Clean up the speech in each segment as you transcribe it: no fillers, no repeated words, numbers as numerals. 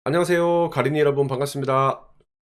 안녕하세요. 가린이 여러분 반갑습니다.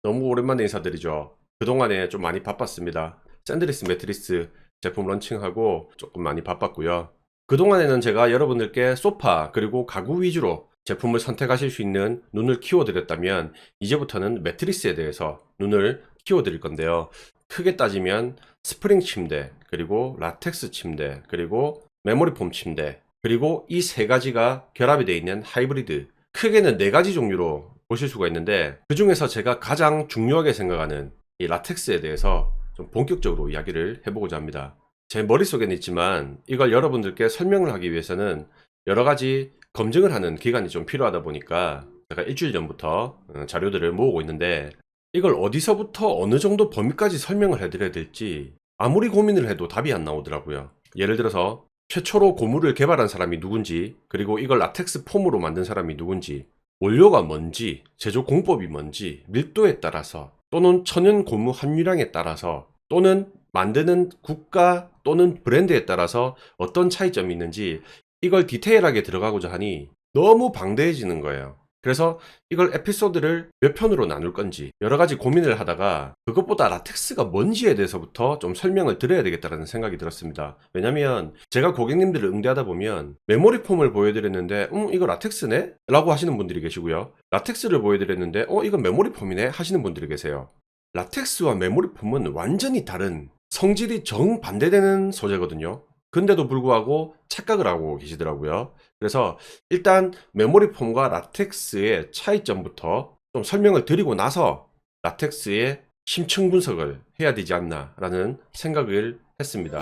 너무 오랜만에 인사드리죠. 그동안에 좀 많이 바빴습니다. 샌드리스 매트리스 제품 런칭하고 조금 많이 바빴고요. 그동안에는 제가 여러분들께 소파 그리고 가구 위주로 제품을 선택하실 수 있는 눈을 키워드렸다면 이제부터는 매트리스에 대해서 눈을 키워드릴 건데요. 크게 따지면 스프링 침대, 그리고 라텍스 침대, 그리고 메모리 폼 침대, 그리고 이 세 가지가 결합이 되어 있는 하이브리드, 크게는 네 가지 종류로 보실 수가 있는데, 그 중에서 제가 가장 중요하게 생각하는 이 라텍스에 대해서 좀 본격적으로 이야기를 해보고자 합니다. 제 머릿속에는 있지만 이걸 여러분들께 설명을 하기 위해서는 여러 가지 검증을 하는 기간이 좀 필요하다 보니까 제가 일주일 전부터 자료들을 모으고 있는데, 이걸 어디서부터 어느 정도 범위까지 설명을 해드려야 될지 아무리 고민을 해도 답이 안 나오더라고요. 예를 들어서 최초로 고무를 개발한 사람이 누군지, 그리고 이걸 라텍스 폼으로 만든 사람이 누군지, 원료가 뭔지, 제조 공법이 뭔지, 밀도에 따라서, 또는 천연 고무 함유량에 따라서, 또는 만드는 국가 또는 브랜드에 따라서 어떤 차이점이 있는지, 이걸 디테일하게 들어가고자 하니 너무 방대해지는 거예요. 그래서 이걸 에피소드를 몇 편으로 나눌 건지 여러 가지 고민을 하다가, 그것보다 라텍스가 뭔지에 대해서부터 좀 설명을 드려야 되겠다는 생각이 들었습니다. 왜냐면 제가 고객님들을 응대하다 보면 메모리 폼을 보여드렸는데 이거 라텍스네? 라고 하시는 분들이 계시고요. 라텍스를 보여드렸는데 이건 메모리 폼이네? 하시는 분들이 계세요. 라텍스와 메모리 폼은 완전히 다른, 성질이 정반대되는 소재거든요. 근데도 불구하고 착각을 하고 계시더라고요. 그래서 일단 메모리 폼과 라텍스의 차이점부터 좀 설명을 드리고 나서 라텍스의 심층 분석을 해야 되지 않나 라는 생각을 했습니다.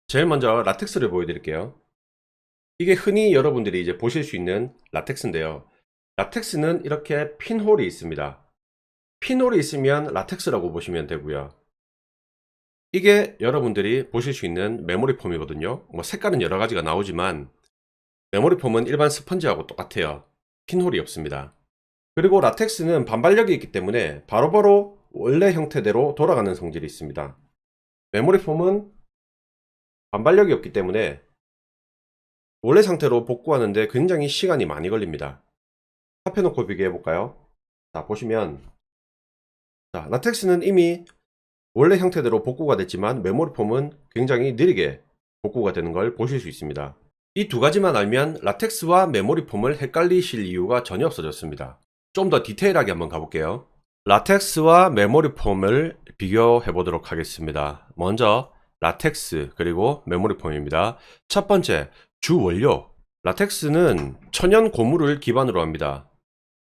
제일 먼저 라텍스를 보여드릴게요. 이게 흔히 여러분들이 이제 보실 수 있는 라텍스인데요. 라텍스는 이렇게 핀홀이 있습니다. 핀홀이 있으면 라텍스라고 보시면 되고요. 이게 여러분들이 보실 수 있는 메모리 폼이거든요. 뭐 색깔은 여러 가지가 나오지만 메모리 폼은 일반 스펀지하고 똑같아요. 핀홀이 없습니다. 그리고 라텍스는 반발력이 있기 때문에 바로바로 원래 형태대로 돌아가는 성질이 있습니다. 메모리 폼은 반발력이 없기 때문에 원래 상태로 복구하는데 굉장히 시간이 많이 걸립니다. 합해놓고 비교해 볼까요? 자, 보시면 라텍스는 이미 원래 형태대로 복구가 됐지만 메모리 폼은 굉장히 느리게 복구가 되는 걸 보실 수 있습니다. 이 두 가지만 알면 라텍스와 메모리 폼을 헷갈리실 이유가 전혀 없어졌습니다. 좀 더 디테일하게 한번 가볼게요. 라텍스와 메모리 폼을 비교해 보도록 하겠습니다. 먼저 라텍스 그리고 메모리 폼입니다. 첫 번째, 주 원료. 라텍스는 천연 고무를 기반으로 합니다.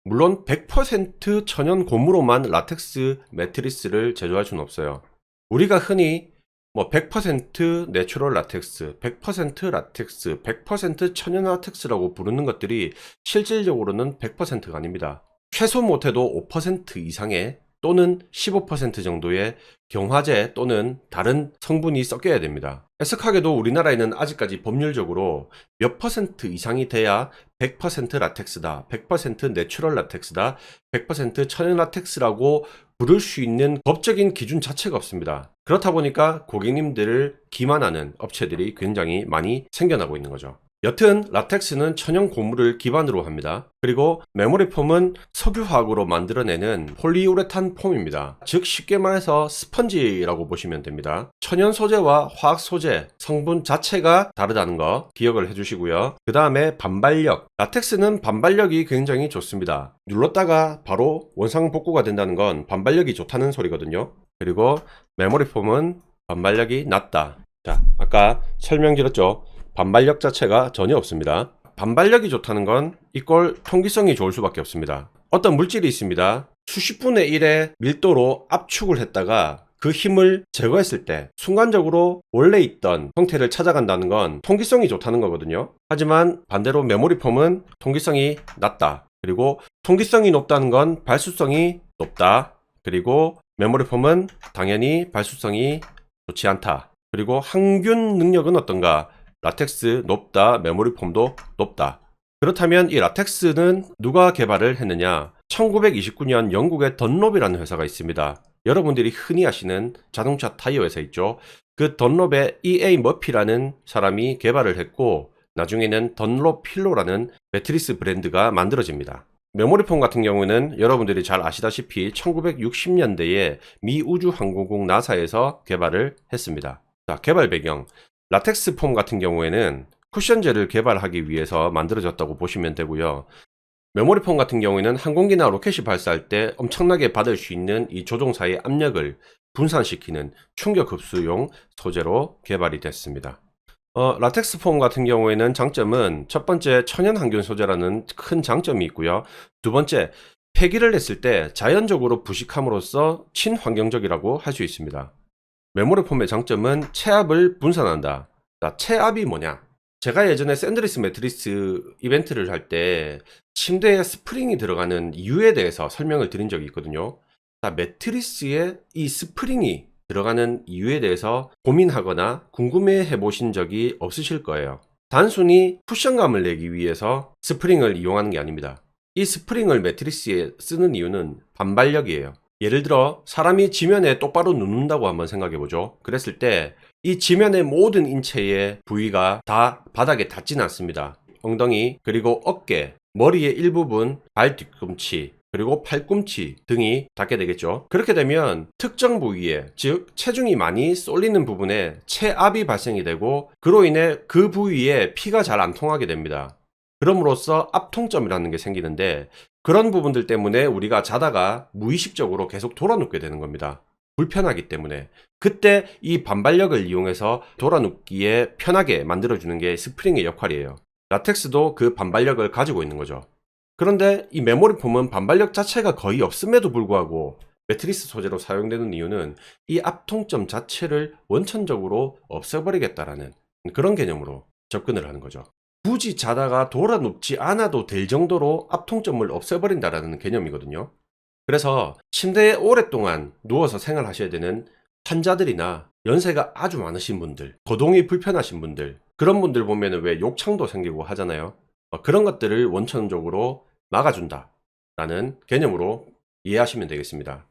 물론 100% 천연 고무로만 라텍스 매트리스를 제조할 수는 없어요. 우리가 흔히 100% 내추럴 라텍스, 100% 라텍스, 100% 천연 라텍스라고 부르는 것들이 실질적으로는 100%가 아닙니다. 최소 못해도 5% 이상의 또는 15% 정도의 경화제 또는 다른 성분이 섞여야 됩니다. 애석하게도 우리나라에는 아직까지 법률적으로 몇 퍼센트 이상이 돼야 100% 라텍스다, 100% 내추럴 라텍스다, 100% 천연 라텍스라고 부를 수 있는 법적인 기준 자체가 없습니다. 그렇다 보니까 고객님들을 기만하는 업체들이 굉장히 많이 생겨나고 있는 거죠. 여튼 라텍스는 천연 고무를 기반으로 합니다. 그리고 메모리 폼은 석유화학으로 만들어내는 폴리우레탄 폼입니다. 즉 쉽게 말해서 스펀지라고 보시면 됩니다. 천연 소재와 화학 소재 성분 자체가 다르다는 거 기억을 해주시고요. 그 다음에 반발력. 라텍스는 반발력이 굉장히 좋습니다. 눌렀다가 바로 원상 복구가 된다는 건 반발력이 좋다는 소리거든요. 그리고 메모리 폼은 반발력이 낮다. 자, 아까 설명드렸죠. 반발력 자체가 전혀 없습니다. 반발력이 좋다는 건 이꼴 통기성이 좋을 수밖에 없습니다. 어떤 물질이 있습니다. 수십 분의 1의 밀도로 압축을 했다가 그 힘을 제거했을 때 순간적으로 원래 있던 형태를 찾아간다는 건 통기성이 좋다는 거거든요. 하지만 반대로 메모리 폼은 통기성이 낮다. 그리고 통기성이 높다는 건 발수성이 높다. 그리고 메모리 폼은 당연히 발수성이 좋지 않다. 그리고 항균 능력은 어떤가? 라텍스 높다, 메모리 폼도 높다. 그렇다면 이 라텍스는 누가 개발을 했느냐? 1929년 영국의 던롭이라는 회사가 있습니다. 여러분들이 흔히 아시는 자동차 타이어 회사 있죠. 그 던롭의 E.A. 머피라는 사람이 개발을 했고, 나중에는 던롭 필로라는 매트리스 브랜드가 만들어집니다. 메모리폼 같은 경우는 여러분들이 잘 아시다시피 1960년대에 미 우주항공국 나사에서 개발을 했습니다. 자, 개발 배경. 라텍스 폼 같은 경우에는 쿠션젤을 개발하기 위해서 만들어졌다고 보시면 되고요. 메모리폼 같은 경우에는 항공기나 로켓이 발사할 때 엄청나게 받을 수 있는 이 조종사의 압력을 분산시키는 충격 흡수용 소재로 개발이 됐습니다. 라텍스 폼 같은 경우에는 장점은 첫 번째 천연 항균 소재라는 큰 장점이 있고요. 두 번째 폐기를 했을 때 자연적으로 부식함으로써 친환경적이라고 할 수 있습니다. 메모리 폼의 장점은 체압을 분산한다. 자, 체압이 뭐냐? 제가 예전에 샌드리스 매트리스 이벤트를 할 때 침대에 스프링이 들어가는 이유에 대해서 설명을 드린 적이 있거든요. 자, 매트리스에 이 스프링이 들어가는 이유에 대해서 고민하거나 궁금해 보신 적이 없으실 거예요. 단순히 쿠션감을 내기 위해서 스프링을 이용하는 게 아닙니다. 이 스프링을 매트리스에 쓰는 이유는 반발력이에요. 예를 들어 사람이 지면에 똑바로 눕는다고 한번 생각해 보죠. 그랬을 때 이 지면의 모든 인체의 부위가 다 바닥에 닿지는 않습니다. 엉덩이, 그리고 어깨, 머리의 일부분, 발 뒤꿈치, 그리고 팔꿈치 등이 닿게 되겠죠. 그렇게 되면 특정 부위에, 즉 체중이 많이 쏠리는 부분에 체압이 발생이 되고 그로 인해 그 부위에 피가 잘 안 통하게 됩니다. 그럼으로써 압통점이라는 게 생기는데 그런 부분들 때문에 우리가 자다가 무의식적으로 계속 돌아눕게 되는 겁니다. 불편하기 때문에. 그때 이 반발력을 이용해서 돌아눕기에 편하게 만들어주는 게 스프링의 역할이에요. 라텍스도 그 반발력을 가지고 있는 거죠. 그런데 이 메모리 폼은 반발력 자체가 거의 없음에도 불구하고 매트리스 소재로 사용되는 이유는 이 압통점 자체를 원천적으로 없애버리겠다라는 그런 개념으로 접근을 하는 거죠. 굳이 자다가 돌아눕지 않아도 될 정도로 압통점을 없애버린다라는 개념이거든요. 그래서 침대에 오랫동안 누워서 생활하셔야 되는 환자들이나 연세가 아주 많으신 분들, 거동이 불편하신 분들, 그런 분들 보면 왜 욕창도 생기고 하잖아요. 그런 것들을 원천적으로 막아준다 라는 개념으로 이해하시면 되겠습니다.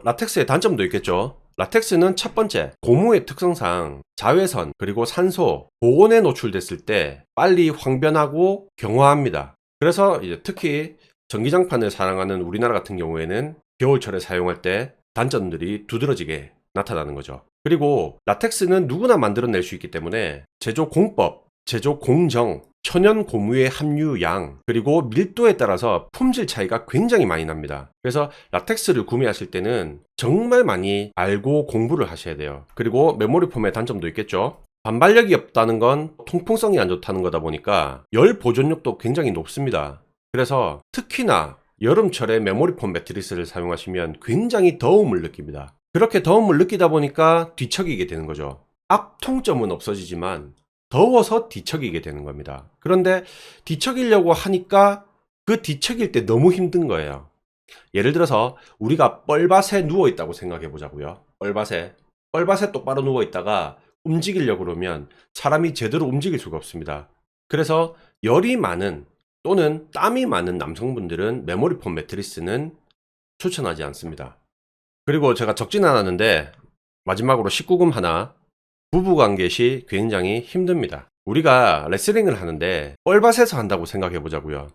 라텍스의 단점도 있겠죠. 라텍스는 첫 번째, 고무의 특성상 자외선 그리고 산소, 고온에 노출됐을 때 빨리 황변하고 경화합니다. 그래서 이제 특히 전기장판을 사랑하는 우리나라 같은 경우에는 겨울철에 사용할 때 단점들이 두드러지게 나타나는 거죠. 그리고 라텍스는 누구나 만들어낼 수 있기 때문에 제조 공법, 제조 공정, 천연 고무의 함유량, 그리고 밀도에 따라서 품질 차이가 굉장히 많이 납니다. 그래서 라텍스를 구매하실 때는 정말 많이 알고 공부를 하셔야 돼요. 그리고 메모리 폼의 단점도 있겠죠. 반발력이 없다는 건 통풍성이 안 좋다는 거다 보니까 열 보존력도 굉장히 높습니다. 그래서 특히나 여름철에 메모리폼 매트리스를 사용하시면 굉장히 더움을 느낍니다. 그렇게 더움을 느끼다 보니까 뒤척이게 되는 거죠. 압통점은 없어지지만 더워서 뒤척이게 되는 겁니다. 그런데 뒤척이려고 하니까 그 뒤척일 때 너무 힘든 거예요. 예를 들어서 우리가 뻘밭에 누워 있다고 생각해 보자고요. 뻘밭에 똑바로 누워 있다가 움직이려고 그러면 사람이 제대로 움직일 수가 없습니다. 그래서 열이 많은 또는 땀이 많은 남성분들은 메모리폼 매트리스는 추천하지 않습니다. 그리고 제가 적진 않았는데 마지막으로 19금 하나, 부부관계 시 굉장히 힘듭니다. 우리가 레슬링을 하는데 뻘밭에서 한다고 생각해 보자고요.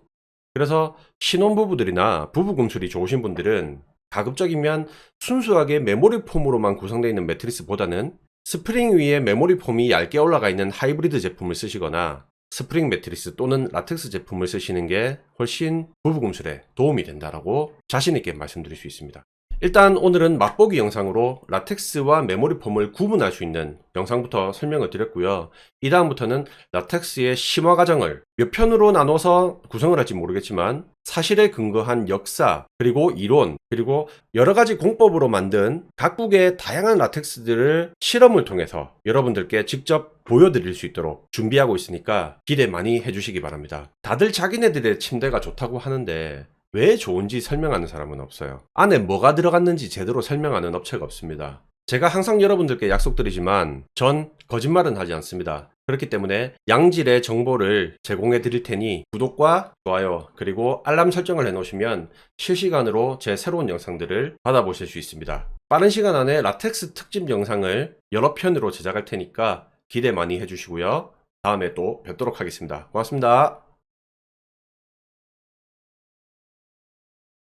그래서 신혼부부들이나 부부금술이 좋으신 분들은 가급적이면 순수하게 메모리폼으로만 구성되어 있는 매트리스보다는 스프링 위에 메모리폼이 얇게 올라가 있는 하이브리드 제품을 쓰시거나 스프링 매트리스 또는 라텍스 제품을 쓰시는 게 훨씬 부부금술에 도움이 된다라고 자신있게 말씀드릴 수 있습니다. 일단 오늘은 맛보기 영상으로 라텍스와 메모리폼을 구분할 수 있는 영상부터 설명을 드렸고요. 이 다음부터는 라텍스의 심화 과정을 몇 편으로 나눠서 구성을 할지 모르겠지만 사실에 근거한 역사, 그리고 이론, 그리고 여러 가지 공법으로 만든 각국의 다양한 라텍스들을 실험을 통해서 여러분들께 직접 보여드릴 수 있도록 준비하고 있으니까 기대 많이 해주시기 바랍니다. 다들 자기네들의 침대가 좋다고 하는데 왜 좋은지 설명하는 사람은 없어요. 안에 뭐가 들어갔는지 제대로 설명하는 업체가 없습니다. 제가 항상 여러분들께 약속드리지만 전 거짓말은 하지 않습니다. 그렇기 때문에 양질의 정보를 제공해 드릴 테니 구독과 좋아요 그리고 알람 설정을 해 놓으시면 실시간으로 제 새로운 영상들을 받아보실 수 있습니다. 빠른 시간 안에 라텍스 특집 영상을 여러 편으로 제작할 테니까 기대 많이 해주시고요. 다음에 또 뵙도록 하겠습니다. 고맙습니다.